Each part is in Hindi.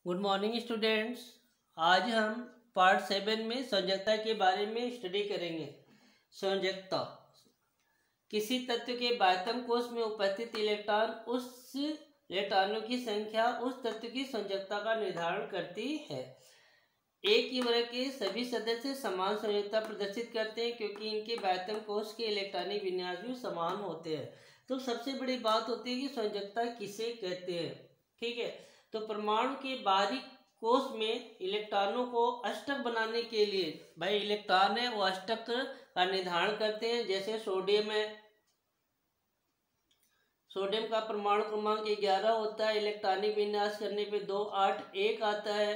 Good morning students. आज हम पार्ट 7 में संयोजकता के बारे में स्टडी करेंगे। संयोजकता किसी तत्व के बाह्यतम कोश में उपस्थित इलेक्ट्रॉन उस इलेक्ट्रॉनों की संख्या उस तत्व की संयोजकता का निर्धारण करती है। एक ही वर्ग के सभी सदस्य समान संयोजकता प्रदर्शित करते हैं क्योंकि इनके बाह्यतम कोश के इलेक्ट्रॉनिक विन्यास भी समान होते हैं। तो सबसे बड़ी बात होती है कि संयोजकता किसे कहते हैं। ठीक है, तो परमाणु के बाहरी कोश में इलेक्ट्रॉनों को अष्टक बनाने के लिए भाई इलेक्ट्रॉन है वो अष्टक का निर्धारण करते हैं। जैसे सोडियम है, सोडियम का परमाणु क्रमांक 11 होता है, इलेक्ट्रॉनिक विन्यास करने पे 2 8 1 आता है।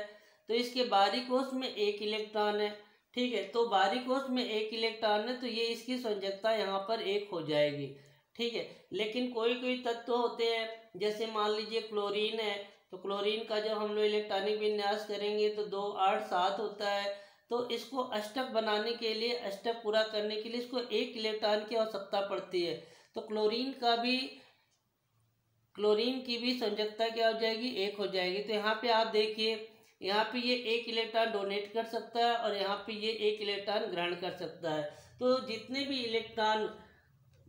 तो इसके बाहरी कोश में एक इलेक्ट्रॉन है। ठीक है, तो बाहरी कोश में एक इलेक्ट्रॉन है तो ये इसकी संयोजकता यहाँ पर 1 हो जाएगी। ठीक है, लेकिन कोई कोई तत्व होते हैं जैसे मान लीजिए क्लोरीन है, तो क्लोरीन का जब हम लोग इलेक्ट्रॉनिक विन्यास करेंगे तो 2 8 7 होता है। तो इसको अष्टक बनाने के लिए, अष्टक पूरा करने के लिए इसको एक इलेक्ट्रॉन की आवश्यकता पड़ती है। तो क्लोरीन की भी संयोजकता क्या हो जाएगी, 1 हो जाएगी। तो यहाँ पे आप देखिए, यहाँ पे ये एक इलेक्ट्रॉन डोनेट कर सकता है और यहाँ पे ये एक इलेक्ट्रॉन ग्रहण कर सकता है। तो जितने भी इलेक्ट्रॉन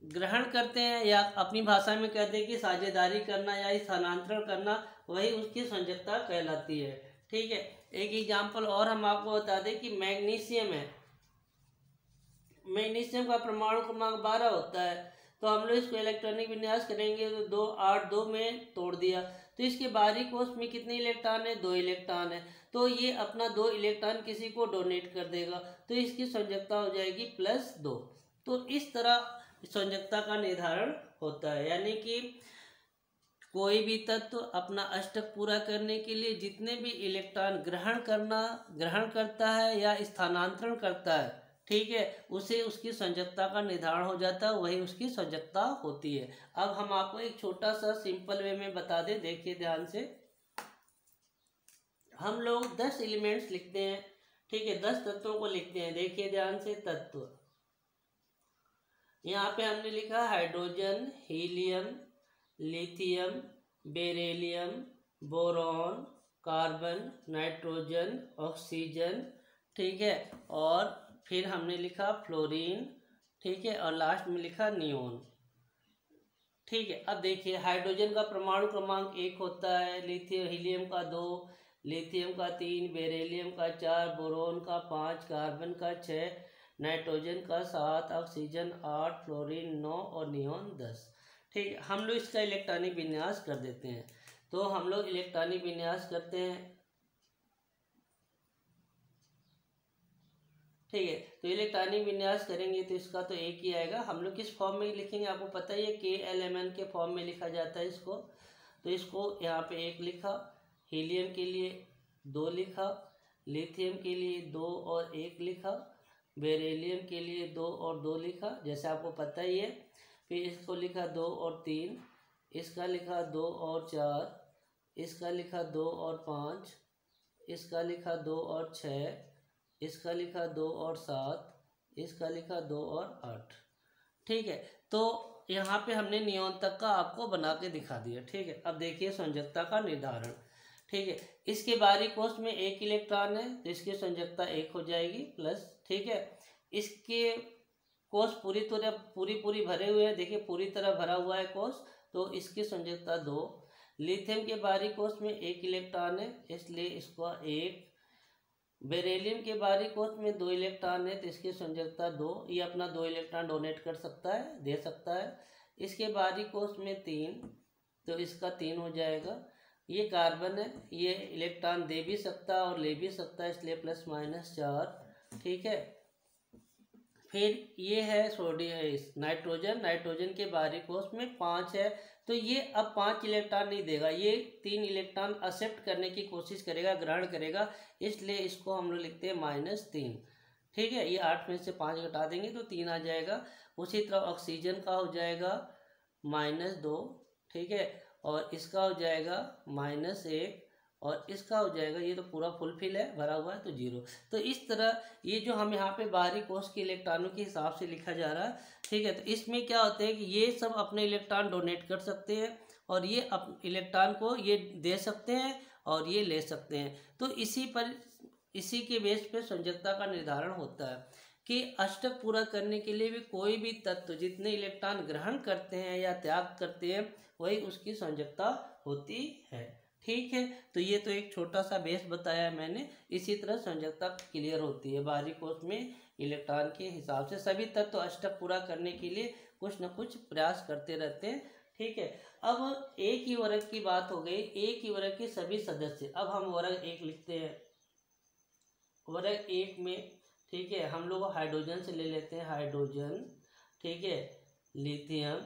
ग्रहण करते हैं या अपनी भाषा में कहते हैं कि साझेदारी करना या स्थानांतरण करना, वही उसकी संयोजकता कहलाती है। ठीक है, एक एग्जाम्पल और हम आपको बता दें कि मैग्नीशियम है, मैग्नीशियम का परमाणु क्रमांक 12 होता है। तो हम लोग इसको इलेक्ट्रॉनिक विन्यास करेंगे तो 2 8 2 में तोड़ दिया। तो इसके बाहरी कोश में कितने इलेक्ट्रॉन है, 2 इलेक्ट्रॉन है। तो ये अपना 2 इलेक्ट्रॉन किसी को डोनेट कर देगा तो इसकी संयोजकता हो जाएगी +2। तो इस तरह संयोजकता का निर्धारण होता है, यानी कि कोई भी तत्व अपना अष्टक पूरा करने के लिए जितने भी इलेक्ट्रॉन ग्रहण करता है या स्थानांतरण करता है, ठीक है, उसे उसकी संयोजकता का निर्धारण हो जाता है, वही उसकी संयोजकता होती है। अब हम आपको एक छोटा सा सिंपल वे में बता दें, देखिए ध्यान से। हम लोग 10 एलिमेंट्स लिखते हैं, ठीक है, 10 तत्वों को लिखते हैं। देखिए ध्यान से, तत्व यहाँ पे हमने लिखा hydrogen, helium, lithium, beryllium, boron, carbon, nitrogen, oxygen, ठीक है, और फिर हमने लिखा फ्लोरीन, ठीक है, और लास्ट में लिखा नियोन। ठीक है, अब देखिए हाइड्रोजन का परमाणु क्रमांक 1 होता है, हीलियम का 2, लिथियम का 3, बेरिलियम का 4, बोरोन का 5, कार्बन का 6, नाइट्रोजन का 7, ऑक्सीजन 8, फ्लोरीन 9 और नियोन 10। ठीक है, हम लोग इसका इलेक्ट्रॉनिक विन्यास कर देते हैं। तो हम लोग इलेक्ट्रॉनिक विन्यास करते हैं। ठीक है, तो इलेक्ट्रॉनिक विन्यास करेंगे तो इसका तो एक ही आएगा। हम लोग किस फॉर्म में लिखेंगे आपको पता ही है, KLMN के फॉर्म में लिखा जाता है इसको। तो इसको यहाँ पे 1 लिखा, हीलियम के लिए 2 लिखा, लिथियम के लिए 2 और 1 लिखा, बेरिलियम के लिए 2 और 2 लिखा, जैसे आपको पता ही है। फिर इसको लिखा 2 और 3, इसका लिखा 2 और 4, इसका लिखा 2 और 5, इसका लिखा 2 और 6, इसका लिखा 2 और 7, इसका लिखा 2 और 8। ठीक है, तो यहाँ पे हमने नियोन तक का आपको बना के दिखा दिया। ठीक है, अब देखिए संयोजकता का निर्धारण। ठीक है, इसके बाहरी कोश में एक इलेक्ट्रॉन है तो इसकी संयोजकता 1 हो जाएगी प्लस। ठीक है, इसके कोश पूरी भरे हुए हैं, देखिए पूरी तरह भरा हुआ है कोश, तो इसकी संयोजकता 2। लिथियम के बाहरी कोश में एक इलेक्ट्रॉन है इसलिए इसको 1। बेरिलियम के बाहरी कोश में 2 इलेक्ट्रॉन है तो इसकी संयोजकता 2, ये अपना 2 इलेक्ट्रॉन डोनेट कर सकता है, दे सकता है। इसके बाहरी कोश में 3 तो इसका 3 हो जाएगा। ये कार्बन है, ये इलेक्ट्रॉन दे भी सकता है और ले भी सकता है, इसलिए +4। ठीक है, फिर ये है सोडियम, नाइट्रोजन के बाहरी कोश में 5 है तो ये अब 5 इलेक्ट्रॉन नहीं देगा, ये 3 इलेक्ट्रॉन एक्सेप्ट करने की कोशिश करेगा, ग्रहण करेगा, इसलिए इसको हम लोग लिखते हैं -3। ठीक है, ये 8 में से 5 घटा देंगे तो 3 आ जाएगा। उसी तरह ऑक्सीजन का हो जाएगा -2। ठीक है, और इसका हो जाएगा -1 और इसका हो जाएगा, ये तो पूरा फुलफिल है, भरा हुआ है, तो 0। तो इस तरह ये जो हम यहाँ पे बाहरी कोश के इलेक्ट्रॉनों के हिसाब से लिखा जा रहा है। ठीक है, तो इसमें क्या होता है कि ये सब अपने इलेक्ट्रॉन डोनेट कर सकते हैं और ये इलेक्ट्रॉन को ये दे सकते हैं और ये ले सकते हैं। तो इसी के बेस पे संयोजकता का निर्धारण होता है कि अष्टक पूरा करने के लिए भी कोई भी तत्व जितने इलेक्ट्रॉन ग्रहण करते हैं या त्याग करते हैं वही उसकी संयोजकता होती है। ठीक है, तो ये तो एक छोटा सा बेस बताया मैंने। इसी तरह संयोजकता क्लियर होती है। बाहरी कोश में इलेक्ट्रॉन के हिसाब से सभी तत्व अष्टक पूरा करने के लिए कुछ न कुछ प्रयास करते रहते हैं। ठीक है, अब एक ही वर्ग की बात हो गई, एक ही वर्ग के सभी सदस्य। अब हम वर्ग एक लिखते हैं। वर्ग एक में ठीक है हम लोग हाइड्रोजन से ले लेते हैं, हाइड्रोजन, ठीक है, लिथियम,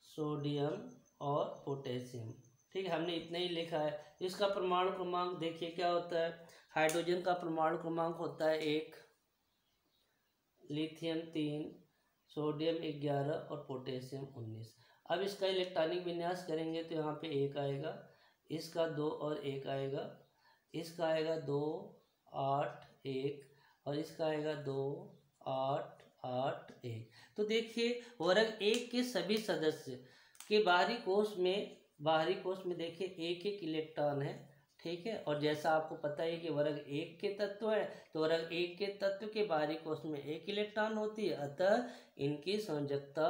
सोडियम और पोटेशियम। ठीक है, हमने इतना ही लिखा है। इसका परमाणु क्रमांक देखिए क्या होता है। हाइड्रोजन का परमाणु क्रमांक होता है 1, लिथियम 3, सोडियम 11 और पोटेशियम 19। अब इसका इलेक्ट्रॉनिक विन्यास करेंगे तो यहाँ पे 1 आएगा, इसका 2 और 1 आएगा, इसका आएगा 2 8 1 और इसका आएगा 2 8 8 1। तो देखिए वर्ग एक के सभी सदस्य के बाहरी कोश में देखिए एक एक इलेक्ट्रॉन है। ठीक है, और जैसा आपको पता है कि वर्ग एक के तत्व है तो वर्ग एक के तत्व के बाहरी कोश में एक इलेक्ट्रॉन होती है, अतः इनकी संयोजकता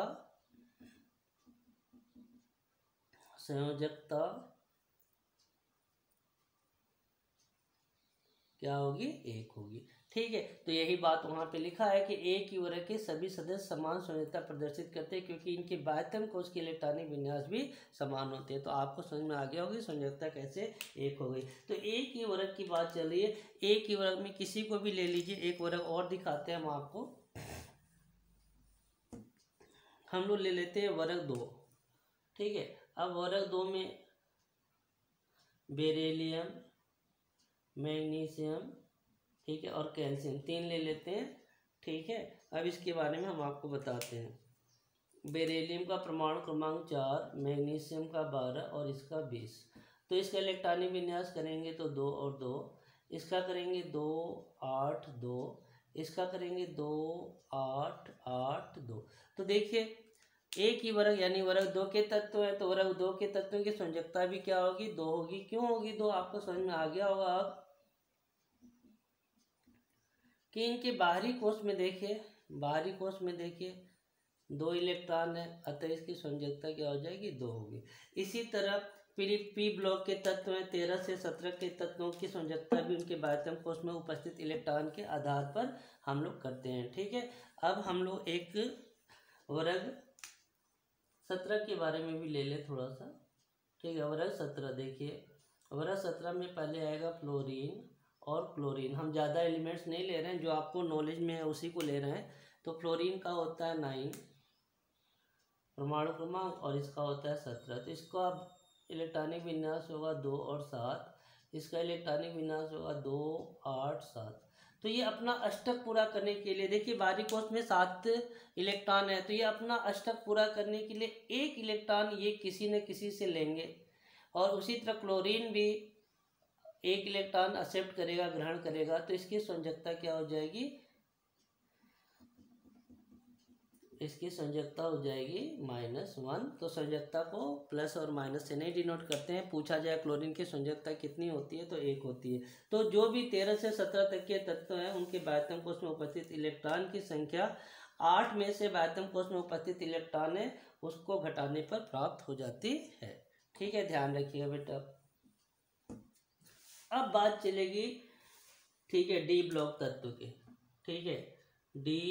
क्या होगी, 1 होगी। ठीक है, तो यही बात वहाँ पे लिखा है कि एक ही वर्ग के सभी सदस्य समान संयोजकता प्रदर्शित करते हैं क्योंकि इनके बाह्यतम कोश के इलेक्ट्रॉनिक विन्यास भी समान होते हैं। तो आपको समझ में आ गया होगी संयोजकता कैसे 1 हो गई। तो एक ही वर्ग की बात चल रही है। एक ही वर्ग में किसी को भी ले लीजिए, एक वर्ग और दिखाते हैं हम आपको। हम लोग ले लेते हैं वर्ग 2। ठीक है, अब वर्ग 2 में बेरिलियम, मैग्नीशियम, ठीक है, और कैल्शियम 3 ले लेते हैं। ठीक है, अब इसके बारे में हम आपको बताते हैं। बेरिलियम का परमाणु क्रमांक 4, मैग्नीशियम का 12 और इसका 20। तो इसका इलेक्ट्रॉनिक विन्यास करेंगे तो 2 और 2, इसका करेंगे 2 8 2, इसका करेंगे 2 8 8 2। तो देखिए एक ही वर्ग यानी वर्ग 2 के तत्व है तो वर्ग 2 के तत्वों की संयोजकता भी क्या होगी, 2 होगी। क्यों होगी 2, आपको समझ में आ गया होगा अब कि इनके बाहरी कोश में देखिए 2 इलेक्ट्रॉन है, अतः इसकी संयोजकता क्या हो जाएगी, 2 होगी। इसी तरह पी ब्लॉक के तत्व हैं 13 से 17 के तत्वों की संयोजकता भी उनके बाह्यतम कोश में उपस्थित इलेक्ट्रॉन के आधार पर हम लोग करते हैं। ठीक है, अब हम लोग एक वर्ग 17 के बारे में भी ले ले थोड़ा सा। ठीक है, वर्ग 17 देखिए, वर्ग 17 में पहले आएगा फ्लोरीन और क्लोरीन। हम ज़्यादा एलिमेंट्स नहीं ले रहे हैं, जो आपको नॉलेज में है उसी को ले रहे हैं। तो फ्लोरीन का होता है 9 परमाणु क्रमांक और इसका होता है 17। तो इसको अब इलेक्ट्रॉनिक विन्यास होगा 2 और 7, इसका इलेक्ट्रॉनिक विन्यास होगा 2 8 7। तो ये अपना अष्टक पूरा करने के लिए देखिए बाहरी कोश में 7 इलेक्ट्रॉन है, तो ये अपना अष्टक पूरा करने के लिए एक इलेक्ट्रॉन ये किसी न किसी से लेंगे। और उसी तरह क्लोरीन भी एक इलेक्ट्रॉन एक्सेप्ट करेगा, ग्रहण करेगा, तो इसकी संयोजकता क्या हो जाएगी, इसकी संयोजकता हो जाएगी -1। तो संयोजकता को प्लस और माइनस से नहीं डिनोट करते हैं। पूछा जाए क्लोरीन की संयोजकता कितनी होती है तो 1 होती है। तो जो भी 13 से 17 तक के तत्व हैं उनके बाह्यतम कोश में उपस्थित इलेक्ट्रॉन की संख्या 8 में से बाह्यतम कोश में उपस्थित इलेक्ट्रॉन है उसको घटाने पर प्राप्त हो जाती है। ठीक है, ध्यान रखिएगा बेटा। अब बात चलेगी ठीक है डी ब्लॉक तत्व की। ठीक है, डी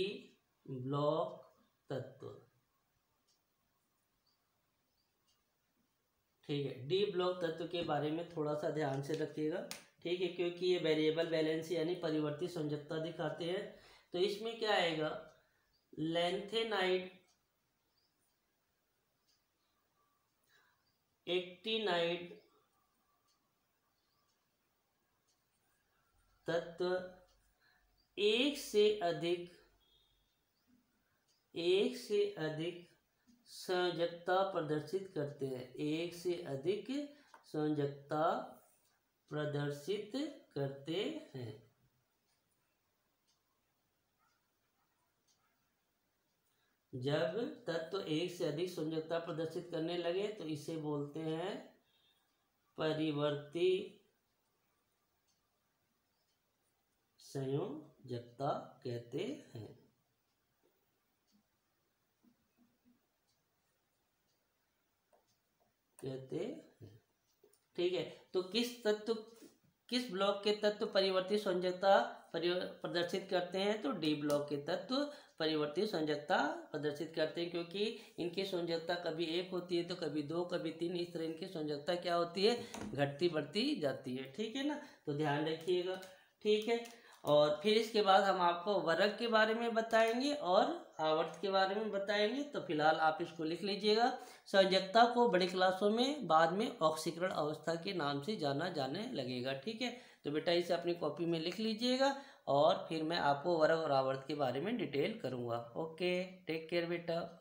ब्लॉक तत्व। ठीक है, डी ब्लॉक तत्व के बारे में थोड़ा सा ध्यान से रखिएगा। ठीक है, क्योंकि ये वेरिएबल बैलेंस यानी परिवर्तित संयोजकता दिखाते हैं। तो इसमें क्या आएगा, लैंथेनाइड, एक्टिनाइड तत्व एक से अधिक संयोजकता प्रदर्शित करते हैं, एक से अधिक संयोजकता प्रदर्शित करते हैं। जब तत्व एक से अधिक संयोजकता प्रदर्शित करने लगे तो इसे बोलते हैं परिवर्ती संयोजकता कहते हैं। ठीक है, तो किस ब्लॉक के तत्व परिवर्ती संयोजकता प्रदर्शित करते हैं? तो डी ब्लॉक के तत्व परिवर्ती संयोजकता प्रदर्शित करते हैं, क्योंकि इनकी संयोजकता कभी 1 होती है तो कभी 2, कभी 3, इस तरह इनकी संयोजकता क्या होती है? घटती बढ़ती जाती है। ठीक है ना, तो ध्यान रखिएगा। ठीक है, और फिर इसके बाद हम आपको वर्ग के बारे में बताएंगे और आवर्त के बारे में बताएंगे। तो फिलहाल आप इसको लिख लीजिएगा। संयोजकता को बड़ी क्लासों में बाद में ऑक्सीकरण अवस्था के नाम से जाना जाने लगेगा। ठीक है, तो बेटा इसे अपनी कॉपी में लिख लीजिएगा और फिर मैं आपको वर्ग और आवर्त के बारे में डिटेल करूँगा। ओके, टेक केयर बेटा।